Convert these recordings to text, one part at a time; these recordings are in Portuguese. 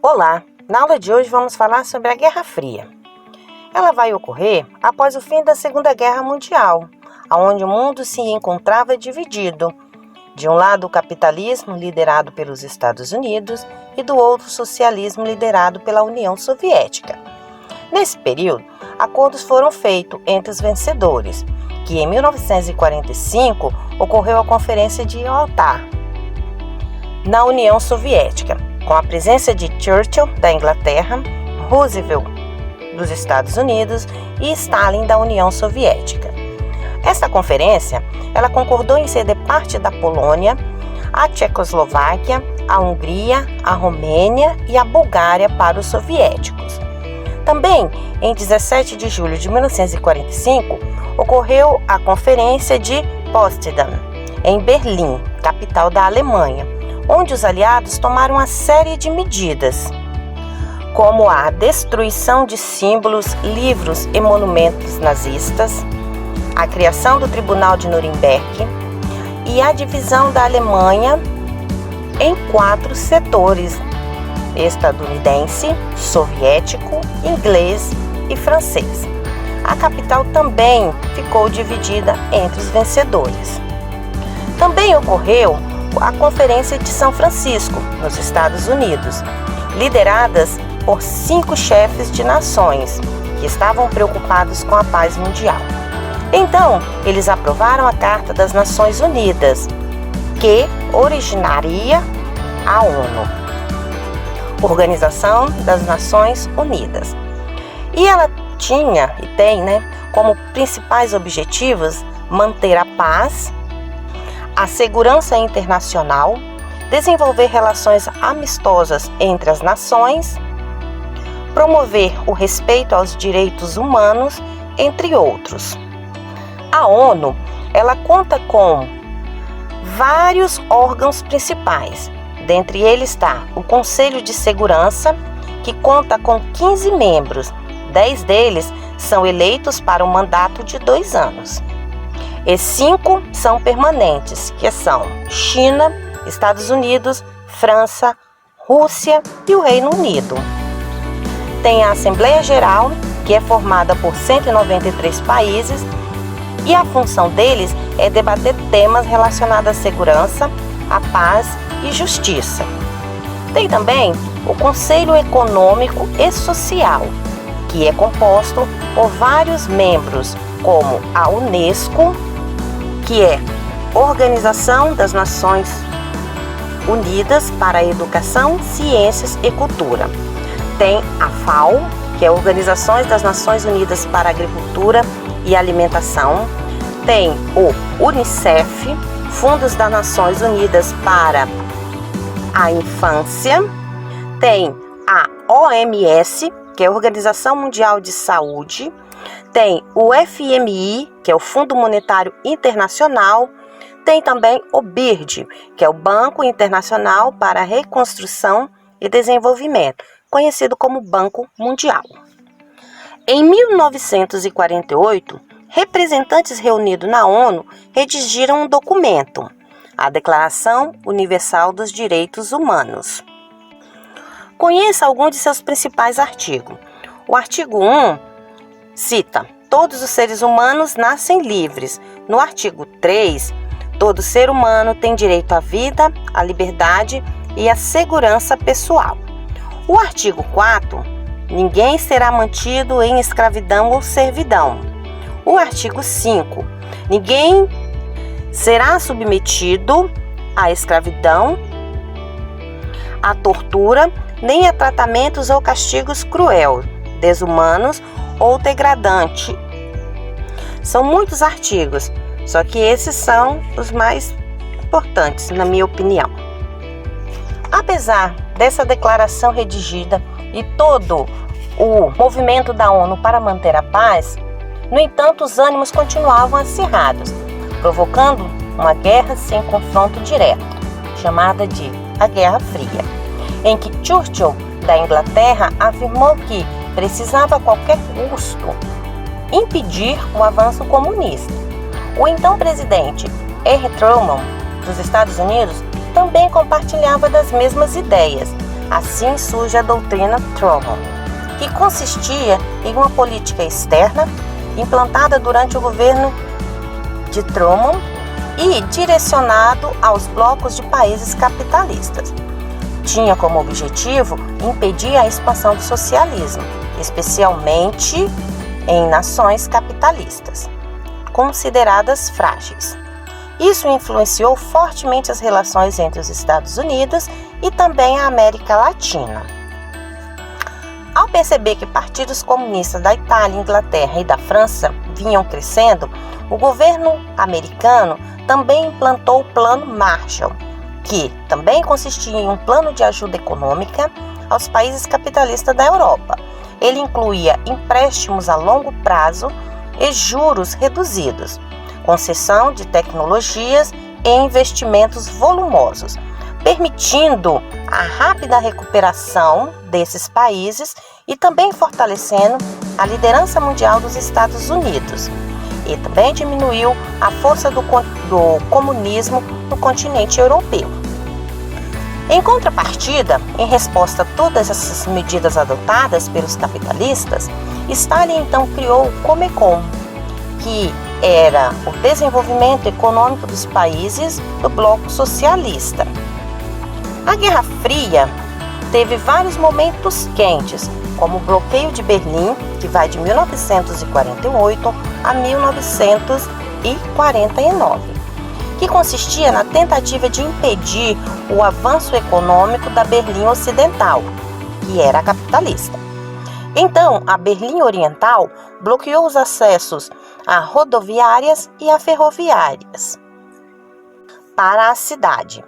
Olá! Na aula de hoje vamos falar sobre a Guerra Fria. Ela vai ocorrer após o fim da Segunda Guerra Mundial, onde o mundo se encontrava dividido. De um lado, o capitalismo, liderado pelos Estados Unidos, e do outro, o socialismo, liderado pela União Soviética. Nesse período, acordos foram feitos entre os vencedores, que em 1945 ocorreu a Conferência de Yalta, na União Soviética, com a presença de Churchill, da Inglaterra, Roosevelt, dos Estados Unidos e Stalin, da União Soviética. Esta conferência, ela concordou em ceder parte da Polônia, a Tchecoslováquia, a Hungria, a Romênia e a Bulgária para os soviéticos. Também, em 17 de julho de 1945, ocorreu a Conferência de Potsdam, em Berlim, capital da Alemanha, onde os aliados tomaram uma série de medidas, como a destruição de símbolos, livros e monumentos nazistas, a criação do Tribunal de Nuremberg e a divisão da Alemanha em 4 setores: estadunidense, soviético, inglês e francês. A capital também ficou dividida entre os vencedores. Também ocorreu a Conferência de São Francisco, nos Estados Unidos, lideradas por 5 chefes de nações que estavam preocupados com a paz mundial. Então, eles aprovaram a Carta das Nações Unidas, que originaria a ONU, Organização das Nações Unidas. E ela tinha e tem, como principais objetivos manter a paz, a segurança internacional, desenvolver relações amistosas entre as nações, promover o respeito aos direitos humanos, entre outros. A ONU, ela conta com vários órgãos principais. Dentre eles está o Conselho de Segurança, que conta com 15 membros. 10 deles são eleitos para um mandato de 2 anos. E 5 são permanentes, que são China, Estados Unidos, França, Rússia e o Reino Unido. Tem a Assembleia Geral, que é formada por 193 países, e a função deles é debater temas relacionados à segurança, à paz e justiça. Tem também o Conselho Econômico e Social, que é composto por vários membros, como a Unesco, que é Organização das Nações Unidas para a Educação, Ciências e Cultura. Tem a FAO, que é Organizações das Nações Unidas para a Agricultura e Alimentação. Tem o UNICEF, Fundos das Nações Unidas para a Infância. Tem a OMS, que é a Organização Mundial de Saúde. Tem o FMI, que é o Fundo Monetário Internacional. Tem também o BIRD, que é o Banco Internacional para a Reconstrução e Desenvolvimento, conhecido como Banco Mundial. Em 1948, representantes reunidos na ONU redigiram um documento, a Declaração Universal dos Direitos Humanos. Conheça alguns de seus principais artigos. O artigo 1 cita: todos os seres humanos nascem livres. No artigo 3, todo ser humano tem direito à vida, à liberdade e à segurança pessoal. O artigo 4, ninguém será mantido em escravidão ou servidão. O artigo 5, ninguém será submetido à escravidão, à tortura, nem a tratamentos ou castigos cruel, desumanos ou degradante. São muitos artigos, só que esses são os mais importantes, na minha opinião. Apesar dessa declaração redigida e todo o movimento da ONU para manter a paz, no entanto, os ânimos continuavam acirrados, provocando uma guerra sem confronto direto, chamada de a Guerra Fria, em que Churchill, da Inglaterra, afirmou que precisava a qualquer custo impedir o avanço comunista. O então presidente Harry Truman, dos Estados Unidos, também compartilhava das mesmas ideias, Assim surge a doutrina Truman, que consistia em uma política externa implantada durante o governo de Truman e direcionado aos blocos de países capitalistas. Tinha como objetivo impedir a expansão do socialismo, especialmente em nações capitalistas, consideradas frágeis. Isso influenciou fortemente as relações entre os Estados Unidos e também a América Latina. Ao perceber que partidos comunistas da Itália, Inglaterra e da França vinham crescendo, o governo americano também implantou o Plano Marshall, que também consistia em um plano de ajuda econômica aos países capitalistas da Europa. Ele incluía empréstimos a longo prazo e juros reduzidos, concessão de tecnologias e investimentos volumosos, permitindo a rápida recuperação desses países e também fortalecendo a liderança mundial dos Estados Unidos. E também diminuiu a força do comunismo no continente europeu. Em contrapartida, em resposta a todas essas medidas adotadas pelos capitalistas, Stalin então criou o Comecon, que era o desenvolvimento econômico dos países do bloco socialista. A Guerra Fria teve vários momentos quentes, como o bloqueio de Berlim, que vai de 1948 a 1949, que consistia na tentativa de impedir o avanço econômico da Berlim Ocidental, que era capitalista. Então, a Berlim Oriental bloqueou os acessos a rodoviárias e a ferroviárias para a cidade.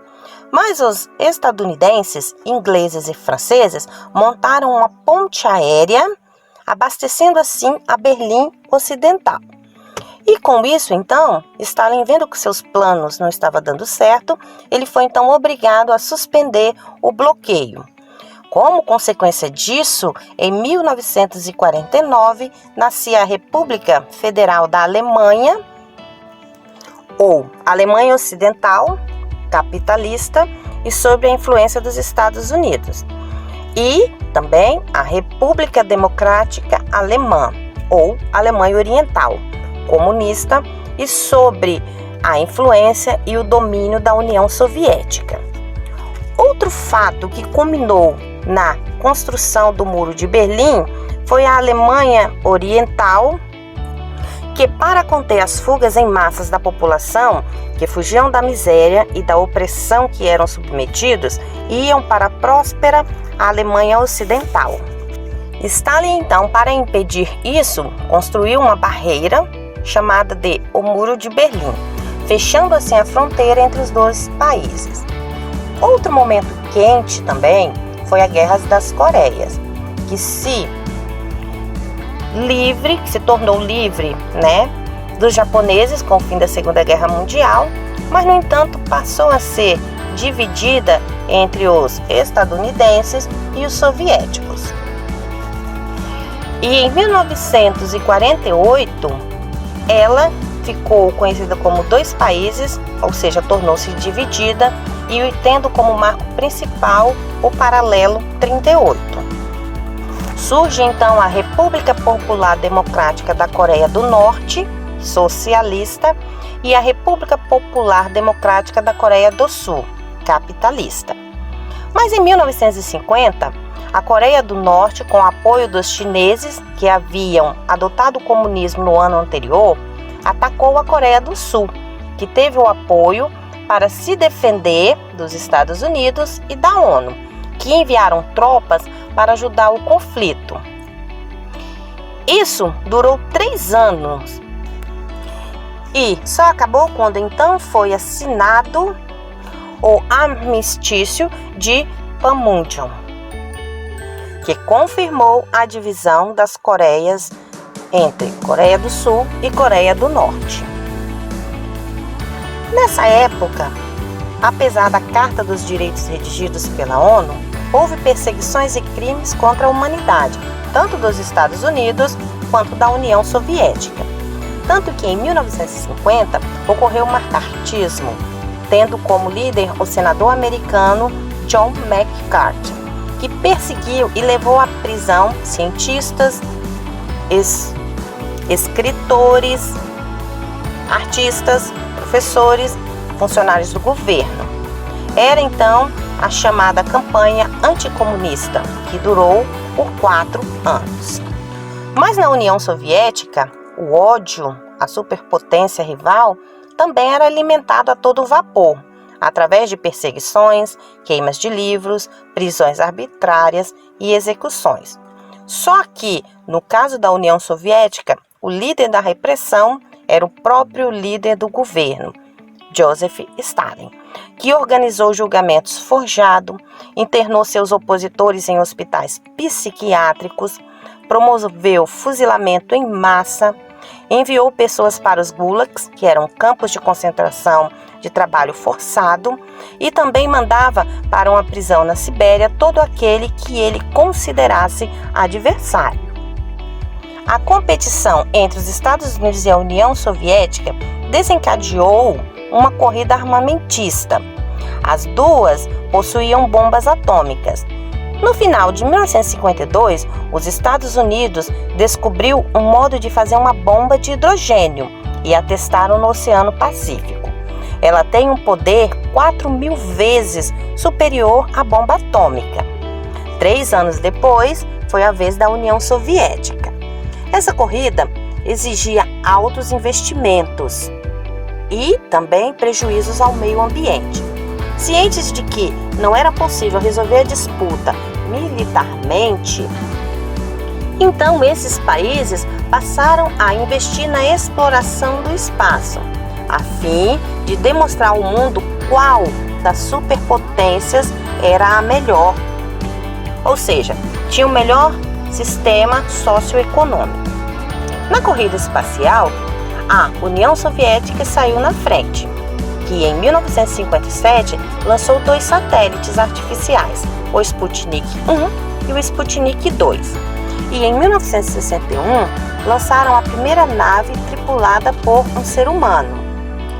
Mas os estadunidenses, ingleses e franceses montaram uma ponte aérea, abastecendo assim a Berlim Ocidental. E com isso, então, Stalin, vendo que seus planos não estavam dando certo, ele foi então obrigado a suspender o bloqueio. Como consequência disso, em 1949, nascia a República Federal da Alemanha, ou Alemanha Ocidental, capitalista e sob a influência dos Estados Unidos, e também a República Democrática Alemã, ou Alemanha Oriental, comunista e sobre a influência e o domínio da União Soviética. Outro fato que culminou na construção do Muro de Berlim foi a Alemanha Oriental, que, para conter as fugas em massas da população que fugiam da miséria e da opressão que eram submetidos, iam para a próspera Alemanha Ocidental. Stalin, então, para impedir isso, construiu uma barreira chamada de o Muro de Berlim, fechando assim a fronteira entre os dois países. Outro momento quente também foi a Guerra das Coreias, que se tornou livre, dos japoneses com o fim da Segunda Guerra Mundial, mas, no entanto, passou a ser dividida entre os estadunidenses e os soviéticos. E em 1948, ela ficou conhecida como dois países, ou seja, tornou-se dividida e tendo como marco principal o paralelo 38. Surge então a República Popular Democrática da Coreia do Norte, socialista, e a República Popular Democrática da Coreia do Sul, capitalista. Mas em 1950, a Coreia do Norte, com o apoio dos chineses, que haviam adotado o comunismo no ano anterior, atacou a Coreia do Sul, que teve o apoio para se defender dos Estados Unidos e da ONU, que enviaram tropas para ajudar o conflito. Isso durou 3 anos e só acabou quando então foi assinado o Armistício de Panmunjom, que confirmou a divisão das Coreias entre Coreia do Sul e Coreia do Norte. Nessa época, apesar da Carta dos Direitos redigidos pela ONU, houve perseguições e crimes contra a humanidade, tanto dos Estados Unidos quanto da União Soviética. Tanto que em 1950 ocorreu o macartismo, tendo como líder o senador americano John McCarthy, que perseguiu e levou à prisão cientistas, escritores, artistas, professores, funcionários do governo. Era então a chamada campanha anticomunista, que durou por 4 anos. Mas na União Soviética, o ódio à superpotência rival também era alimentado a todo vapor, através de perseguições, queimas de livros, prisões arbitrárias e execuções. Só que, no caso da União Soviética, o líder da repressão era o próprio líder do governo, Joseph Stalin, que organizou julgamentos forjados, internou seus opositores em hospitais psiquiátricos, promoveu fuzilamento em massa, enviou pessoas para os gulags, que eram campos de concentração de trabalho forçado, e também mandava para uma prisão na Sibéria todo aquele que ele considerasse adversário. A competição entre os Estados Unidos e a União Soviética desencadeou uma corrida armamentista. As duas possuíam bombas atômicas. No final de 1952, os Estados Unidos descobriu um modo de fazer uma bomba de hidrogênio e a testaram no Oceano Pacífico. Ela tem um poder 4.000 vezes superior à bomba atômica. 3 anos depois, foi a vez da União Soviética. Essa corrida exigia altos investimentos e também prejuízos ao meio ambiente. Cientes de que não era possível resolver a disputa militarmente, então esses países passaram a investir na exploração do espaço, a fim de demonstrar ao mundo qual das superpotências era a melhor, ou seja, tinha o melhor sistema socioeconômico. Na corrida espacial, a União Soviética saiu na frente, que em 1957 lançou 2 satélites artificiais, o Sputnik 1 e o Sputnik 2. E em 1961 lançaram a primeira nave tripulada por um ser humano.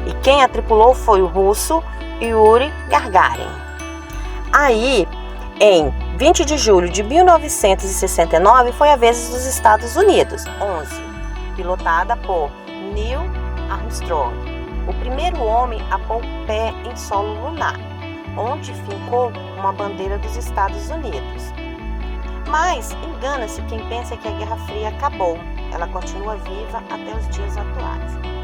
E quem a tripulou foi o russo Yuri Gagarin. Aí, em 20 de julho de 1969, foi a vez dos Estados Unidos, 11, pilotada por Neil Armstrong, o primeiro homem a pôr o pé em solo lunar, onde fincou uma bandeira dos Estados Unidos. Mas engana-se quem pensa que a Guerra Fria acabou. Ela continua viva até os dias atuais.